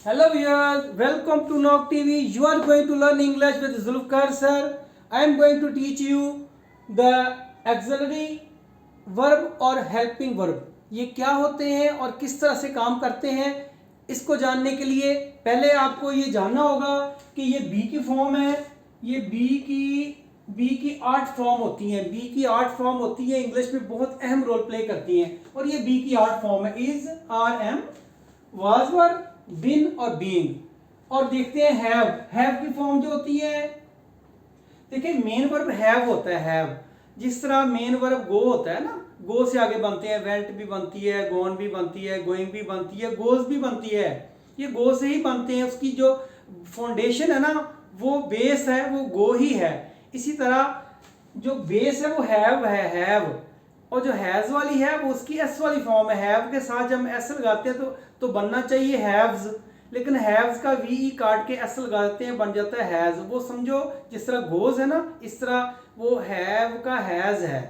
Hello viewers, welcome to Nok TV. You are going to learn English with Zulfikar sir. I am going to teach you the auxiliary verb और helping verb. ये क्या होते हैं और किस तरह से काम करते हैं, इसको जानने के लिए पहले आपको ये जानना होगा कि ये बी की फॉर्म है. ये बी की 8 फॉर्म होती हैं. बी की 8 फॉर्म होती है, इंग्लिश में बहुत अहम रोल प्ले करती हैं. और ये बी की 8 फॉर्म है: is, are, am, was, were, बिन और बीइंग. और देखते हैं हैव की फॉर्म जो होती है. देखिए मेन वर्ब हैव होता है. हैव जिस तरह मेन वर्ब गो होता है ना, गो से आगे बनते हैं वेंट भी बनती है, गोन भी बनती है, गोइंग भी बनती है, गोज भी बनती है. ये गो से ही बनते हैं. उसकी जो फाउंडेशन है ना, वो बेस है, वो गो ही है. इसी तरह जो बेस है वो हैव है, हैव. और जो हैज वाली है वो उसकी एस वाली फॉर्म है. हैव के साथ जब हम एस लगाते हैं तो बनना चाहिए हैव्स, लेकिन हैव्स का वी ई काट के एस लगा देते हैं, बन जाता है हैज. वो समझो जिस तरह गोज है ना, इस तरह वो हैव का हैज है.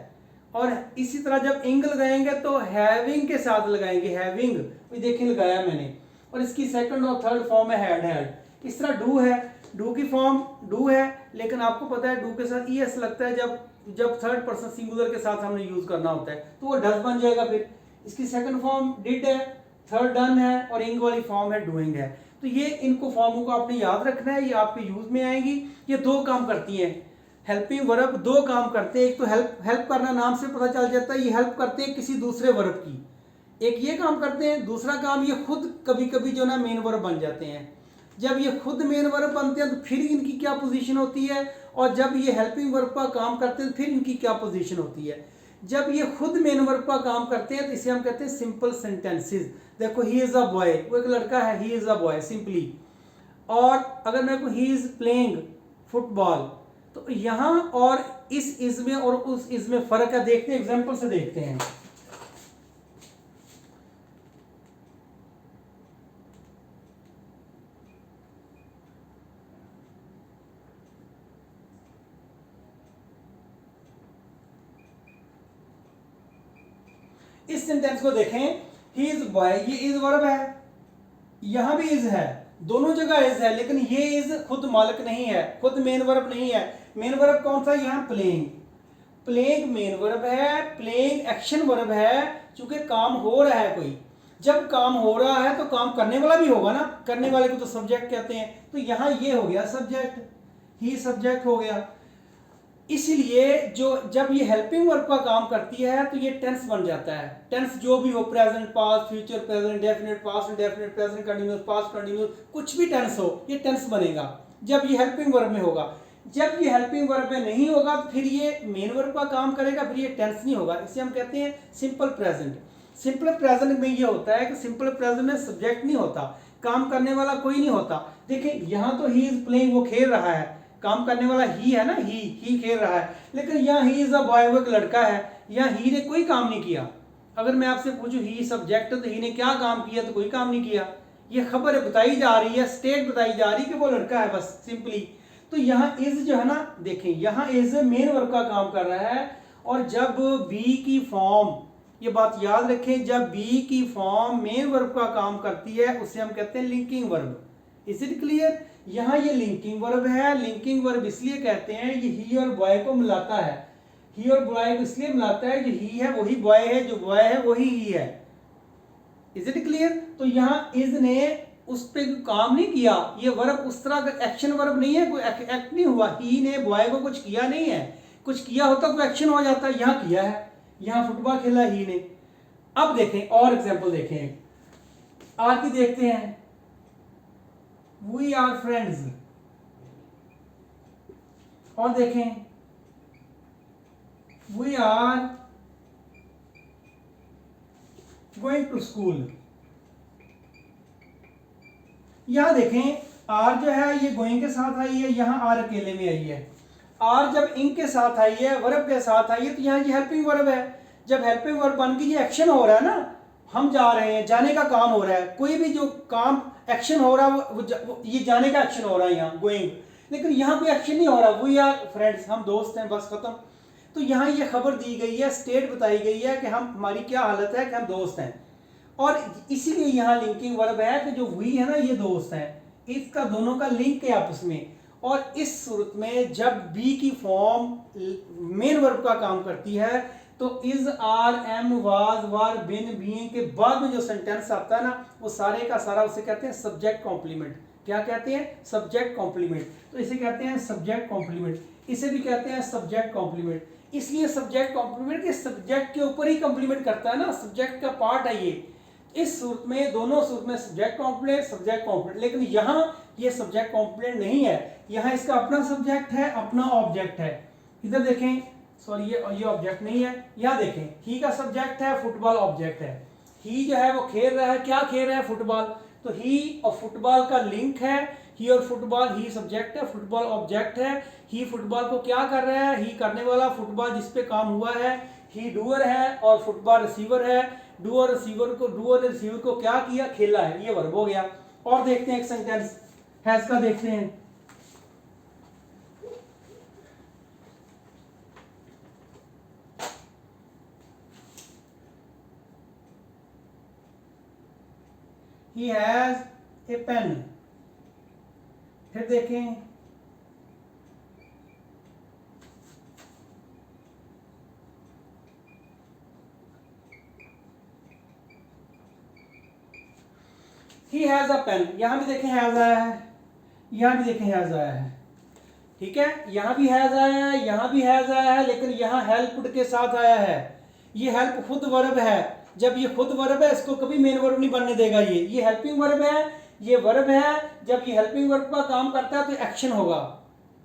और इसी तरह जब इंग लगाएंगे तो हैविंग के साथ लगाएंगे. हैविंग भी देखिए लगाया मैंने. और इसकी सेकंड और थर्ड फॉर्म है हैड. इस तरह डू है. डू की फॉर्म डू है, लेकिन आपको पता है डू के साथ ई एस लगता है जब थर्ड पर्सन सिंगुलर के साथ हमने यूज करना होता है, तो वो डज बन जाएगा. फिर इसकी सेकंड फॉर्म डिड है, थर्ड डन है और इंग वाली फॉर्म है डूइंग है. तो ये इनको फॉर्मों को आपने याद रखना है, ये आपके यूज में आएंगी. ये दो काम करती हैं. हेल्पिंग वर्ब दो काम करते हैं. एक तो हेल्प करना, नाम से पता चल जाता है, ये हेल्प करते हैं किसी दूसरे वर्ब की. एक ये काम करते हैं, दूसरा काम ये खुद कभी कभी जो ना मेन वर्ब बन जाते हैं. जब ये खुद मेन वर्ब बनते हैं तो फिर इनकी क्या पोजीशन होती है, और जब ये हेल्पिंग वर्ब का काम करते हैं तो फिर इनकी क्या पोजीशन होती है. जब ये खुद मेन वर्ब का काम करते हैं तो इसे हम कहते हैं सिंपल सेंटेंसेस. देखो ही इज अ बॉय, वो एक लड़का है, he is a boy simply. और अगर मैं कहूँ ही इज प्लेइंग फुटबॉल, तो यहाँ और इस इज में और उस इज में फर्क है. देखते हैं, एग्जाम्पल से देखते हैं. इस सेंटेंस को देखें, ही इज बॉय, ये इज वर्ब है, यहां भी इज है, दोनों जगह इज है, लेकिन ये इज खुद मालिक नहीं है, खुद मेन वर्ब नहीं है. मेन वर्ब कौन सा? यहां प्लेइंग. प्लेइंग मेन वर्ब है, प्लेइंग एक्शन वर्ब है, चूंकि काम हो रहा है कोई. जब काम हो रहा है तो काम करने वाला भी होगा ना, करने वाले को तो सब्जेक्ट कहते हैं. तो यहां ये हो गया सब्जेक्ट, ही सब्जेक्ट हो गया. इसलिए जो जब ये हेल्पिंग वर्ब का काम करती है तो ये टेंस बन जाता है. टेंस जो भी हो, present, past, future, present, definite, past indefinite, present continuous, past continuous, कुछ भी टेंस हो, ये टेंस बनेगा जब ये हेल्पिंग वर्ब में होगा. जब ये हेल्पिंग वर्ब में नहीं होगा तो फिर ये मेन वर्ब का काम करेगा, फिर ये टेंस नहीं होगा. इसे हम कहते हैं सिंपल प्रेजेंट. सिंपल प्रेजेंट में ये होता है कि सिंपल प्रेजेंट में सब्जेक्ट नहीं होता, काम करने वाला कोई नहीं होता. देखिए यहां तो ही इज प्लेइंग, वो खेल रहा है, काम करने वाला ही है ना, ही खेल रहा है. लेकिन यहाँ ही इज अ बॉय, वो एक लड़का है, यहाँ ही ने कोई काम नहीं किया. अगर मैं आपसे पूछूं ही सब्जेक्ट, तो ही ने क्या काम किया? तो कोई काम नहीं किया. ये खबर बताई जा रही है, स्टेट बताई जा रही है कि वो लड़का है, बस सिंपली. तो यहाँ इज जो है ना, देखें यहाँ इज मेन वर्ब का काम कर रहा है. और जब बी की फॉर्म, ये बात याद रखें, जब बी की फॉर्म मेन वर्ब का काम करती है उसे हम कहते हैं linking verb. Is it clear? यहां ये लिंकिंग वर्ब है. लिंकिंग वर्ब इसलिए कहते हैं, ये ही और बॉय को मिलाता है. ही और बॉय को इसलिए मिलाता है, जो ही है वही बॉय है, जो बॉय है वही ही है. Is it clear? तो यहां इज ने उस पर काम नहीं किया. ये वर्ब उस तरह का एक्शन वर्ब नहीं है, कोई एक्ट नहीं हुआ. ही ने बॉय को कुछ किया नहीं है. कुछ किया होता तो एक्शन हो जाता, यहां किया है, यहां फुटबॉल खेला ही ने. अब देखें और एग्जाम्पल देखें. आर की देखते हैं. We are friends. और देखें, we are going to school. यहां देखें आर जो है ये गोइंग के साथ आई है, यहां आर अकेले में आई है. आर जब इंग के साथ आई है, वर्ब के साथ आई है, तो यहां ये हेल्पिंग वर्ब है. जब हेल्पिंग वर्ब बन गई, ये एक्शन हो रहा है ना, हम जा रहे हैं, जाने का काम हो रहा है. कोई भी जो काम एक्शन हो रहा है वो ये जाने का एक्शन हो रहा है यहाँ गोइंग. लेकिन यहाँ कोई एक्शन नहीं हो रहा. वी आर फ्रेंड्स, हम दोस्त हैं, बस खत्म. तो यहाँ ये खबर दी गई है, स्टेट बताई गई है कि हम, हमारी क्या हालत है कि हम दोस्त हैं. और इसीलिए यहाँ लिंकिंग वर्ब है कि जो वी है ना ये दोस्त है, इसका दोनों का लिंक है आपस में। और इस सूरत में जब बी की फॉर्म मेन वर्ब का काम करती है तो is, are, am, was, were, been, being के बाद में जो सेंटेंस आता है ना वो सारे का सारा उसे कहते हैं सब्जेक्ट कॉम्प्लीमेंट। क्या कहते हैं? Subject complement. तो इसे कहते हैं सब्जेक्ट कॉम्प्लीमेंट, इसे भी कहते हैं सब्जेक्ट कॉम्प्लीमेंट। इसलिए सब्जेक्ट कॉम्प्लीमेंट के सब्जेक्ट के ऊपर ही कॉम्प्लीमेंट करता है ना, सब्जेक्ट का पार्ट है ये। इस सूरत में, दोनों सूरत में सब्जेक्ट कॉम्प्लीमेंट सब्जेक्ट कॉम्प्लीमेंट, लेकिन यहाँ ये सब्जेक्ट कॉम्प्लीमेंट नहीं है, यहाँ इसका अपना सब्जेक्ट है, अपना ऑब्जेक्ट है। इधर देखें, सॉरी ये ऑब्जेक्ट नहीं है, यहाँ देखें, ही का सब्जेक्ट है, फुटबॉल ऑब्जेक्ट है। ही जो है वो खेल रहा है, क्या खेल रहा है? फुटबॉल। तो ही और फुटबॉल का लिंक है, ही और फुटबॉल, ही सब्जेक्ट है, फुटबॉल ऑब्जेक्ट है। ही फुटबॉल को क्या कर रहा है? ही करने वाला, फुटबॉल जिस पे काम हुआ है। ही डूअर है और फुटबॉल रिसीवर है। डूअर ने रिसीवर को क्या किया? खेला है। ये वर्ब हो गया। और देखते हैं एक सेंटेंस हैज का, देखते हैं। He has a pen। फिर देखें, he has a pen। यहां भी देखें हैज आया है, यहां भी देखें हैज आया है, ठीक है, यहां भी हैज आया है, यहां भी हैज आया है, लेकिन यहां हेल्प्ड के साथ आया है। ये हेल्प खुद वर्ब है। जब ये खुद वर्ब है इसको कभी मेन वर्ब नहीं बनने देगा। ये हेल्पिंग वर्ब है, ये वर्ब है। जब ये हेल्पिंग वर्ब का काम करता है तो एक्शन होगा,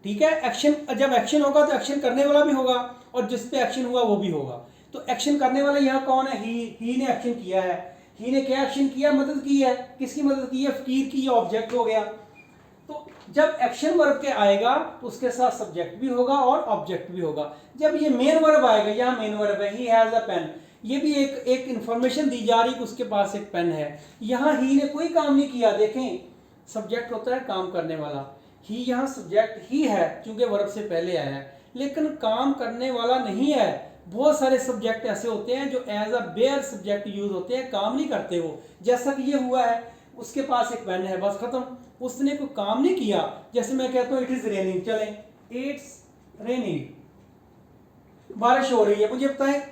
ठीक है। एक्शन, जब एक्शन होगा तो एक्शन करने वाला भी होगा और जिस पे एक्शन हुआ वो भी होगा। तो एक्शन करने वाला यहाँ कौन है? ही ने एक्शन किया है। ही ने क्या एक्शन किया? मदद की है। किसकी मदद की है? फकीर की। ये ऑब्जेक्ट हो गया। तो जब एक्शन वर्ब के आएगा तो उसके साथ सब्जेक्ट भी होगा और ऑब्जेक्ट भी होगा। जब ये मेन वर्ब आएगा, यहाँ मेन वर्ब है, ही हैज अ पेन, ये भी एक इंफॉर्मेशन दी जा रही कि उसके पास एक पेन है। यहाँ ही ने कोई काम नहीं किया। देखें, सब्जेक्ट होता है काम करने वाला, ही यहाँ सब्जेक्ट ही है क्योंकि वर्ब से पहले आया है, लेकिन काम करने वाला नहीं है। बहुत सारे सब्जेक्ट ऐसे होते हैं जो as a bare subject use होते हैं, काम नहीं करते वो। जैसा कि ये हुआ है, उसके पास एक पेन है, बस खत्म, उसने कोई काम नहीं किया। जैसे मैं कहता हूँ इट इज रेनिंग, चलें, इट्स रेनिंग, बारिश हो रही है, मुझे बताएं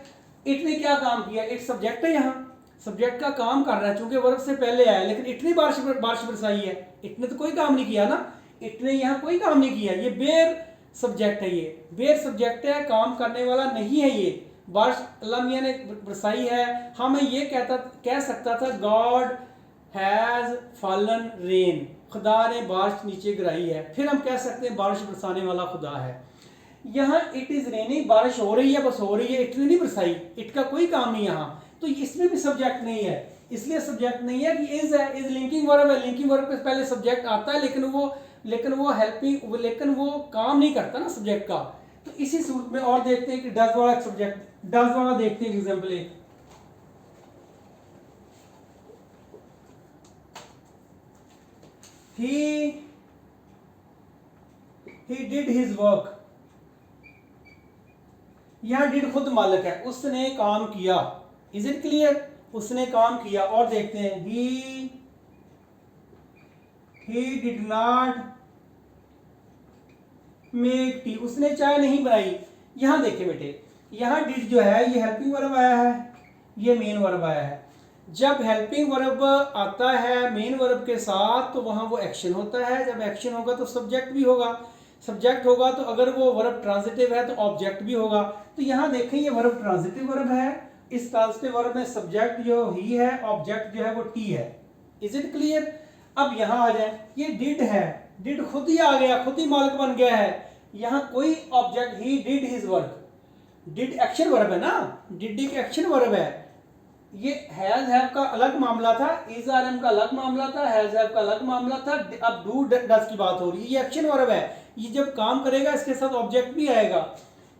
इट ने क्या काम किया? इट सब्जेक्ट है, यहाँ सब्जेक्ट का काम कर रहा है क्योंकि वर्ब से पहले आया, लेकिन इट ने बारिश बरसाई है, इट ने तो कोई काम नहीं किया ना, इट ने यहाँ कोई काम नहीं किया। ये बेयर सब्जेक्ट है, ये बेयर सब्जेक्ट है, काम करने वाला नहीं है। ये बारिश अल्लाह मियाँ ने बरसाई है। हाँ, मैं ये कह सकता था गॉड हैज फॉलन रेन, खुदा ने बारिश नीचे गिराई है। फिर हम कह सकते हैं बारिश बरसाने वाला खुदा है। यहाँ इट इज रेनिंग, बारिश हो रही है, बस हो रही है, इट ने नहीं बरसाई, इट का कोई काम नहीं यहाँ। तो इसमें भी सब्जेक्ट नहीं है, इसलिए सब्जेक्ट नहीं है कि इज है, इज लिंकिंग वर्ब है, लिंकिंग वर्ब के पहले सब्जेक्ट आता है, लेकिन वो हेल्पिंग, लेकिन वो काम नहीं करता ना सब्जेक्ट का। तो इसी सूरत में और देखते हैं कि डज वाला सब्जेक्ट, डज वाला देखते हैं एग्जाम्पल एक। he did his work, यहां डिड खुद मालिक है, उसने काम किया। Is it clear? उसने काम किया। और देखते हैं he did not make tea, उसने चाय नहीं बनाई। यहां देखें बेटे, यहां डिड जो है ये हेल्पिंग वर्ब आया है, ये मेन वर्ब आया है। जब हेल्पिंग वर्ब आता है मेन वर्ब के साथ तो वहां वो एक्शन होता है। जब एक्शन होगा तो सब्जेक्ट भी होगा, सब्जेक्ट होगा तो अगर वो वर्ब ट्रांजिटिव है तो ऑब्जेक्ट भी होगा। तो यहाँ देखें ये वर्ब ट्रांजिटिव वर्ब है, इस ट्रांजिटिव वर्ब में सब्जेक्ट जो ही है, ऑब्जेक्ट जो है वो टी है। Is it clear? अब यहाँ आ जाए, ये डिड है, डिड खुद ही आ गया, खुद ही मालिक बन गया है। यहाँ कोई object, he did his work, did action verb है ना, डिड एक एक्शन वर्ब है। ये हैज हैव का अलग मामला था, इज आर एम का अलग मामला था, हैज हैव का अलग मामला था। अब डू डज की बात हो रही है, ये एक्शन वर्ब है। ये जब काम करेगा इसके साथ ऑब्जेक्ट भी आएगा।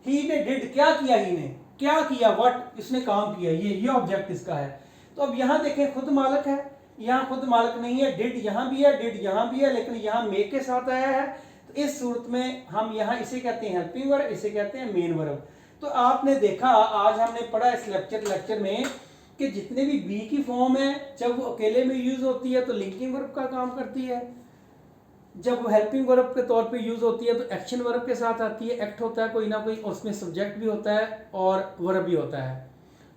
ही ने डिड, क्या किया? ही ने क्या किया? व्हाट, इसने काम किया, ये ऑब्जेक्ट इसका है। तो अब यहाँ देखें खुद मालिक है, यहाँ खुद मालिक नहीं है। डिड यहाँ भी है, डिड यहाँ भी है, लेकिन यहाँ मेक के साथ आया है। तो इस सूरत में हम यहाँ इसे कहते हैं हेल्पिंग वर्ब, इसे कहते हैं मेन वर्ब। तो आपने देखा, आज हमने पढ़ा इस लेक्चर में कि जितने भी बी की फॉर्म है जब वो अकेले में यूज होती है तो लिंकिंग वर्ब का काम करती है, जब वो हेल्पिंग वर्ब के तौर पे यूज होती है तो एक्शन वर्ब के साथ आती है, एक्ट होता है कोई ना कोई, उसमें सब्जेक्ट भी होता है और वर्ब भी होता है।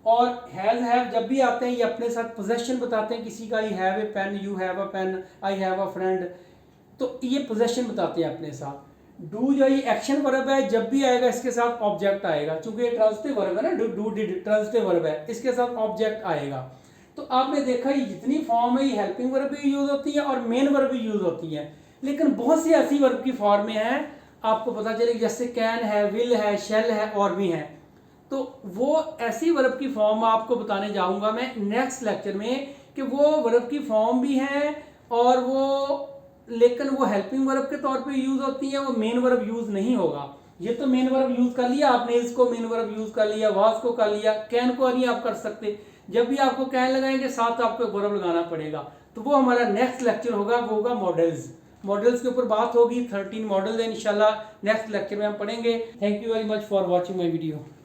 और हैज हैव जब भी आते हैं ये अपने साथ पोजेशन बताते हैं किसी का, I have a pen, you have a pen, I have a friend, तो ये पोजेशन बताते हैं अपने साथ। डू जो ये एक्शन वर्ब है, जब भी आएगा इसके साथ ऑब्जेक्ट आएगा, क्योंकि ये ट्रांजिटिव वर्ब है ना, डू डिड ट्रांजिटिव वर्ब है, इसके साथ ऑब्जेक्ट आएगा। तो आपने देखा ये जितनी फॉर्म है ये हेल्पिंग वर्ब भी यूज होती है और मेन वर्ब भी यूज होती है, लेकिन बहुत सी ऐसी वर्ब की फॉर्म में है आपको पता चलेगी, जैसे कैन है, विल है, शेल है और भी हैं। तो वो ऐसी वर्ब की फॉर्म आपको बताने जाऊंगा मैं नेक्स्ट लेक्चर में कि वो वर्ब की फॉर्म भी है और वो, लेकिन वो हेल्पिंग वर्ब के तौर पे यूज होती है, वो मेन वर्ब यूज नहीं होगा। ये तो मेन वर्ब यूज कर लिया आपने, इसको मेन वर्ब यूज कर लिया, वाज को कर लिया, कैन को नहीं आप कर सकते। जब भी आपको कैन लगाएंगे साथ आपको वर्ब लगाना पड़ेगा, तो वो हमारा नेक्स्ट लेक्चर होगा, वो होगा मॉडल्स। मॉडल्स के ऊपर बात होगी, 13 मॉडल है इंशाल्लाह नेक्स्ट लेक्चर में हम पढ़ेंगे। Thank you very much for watching my video.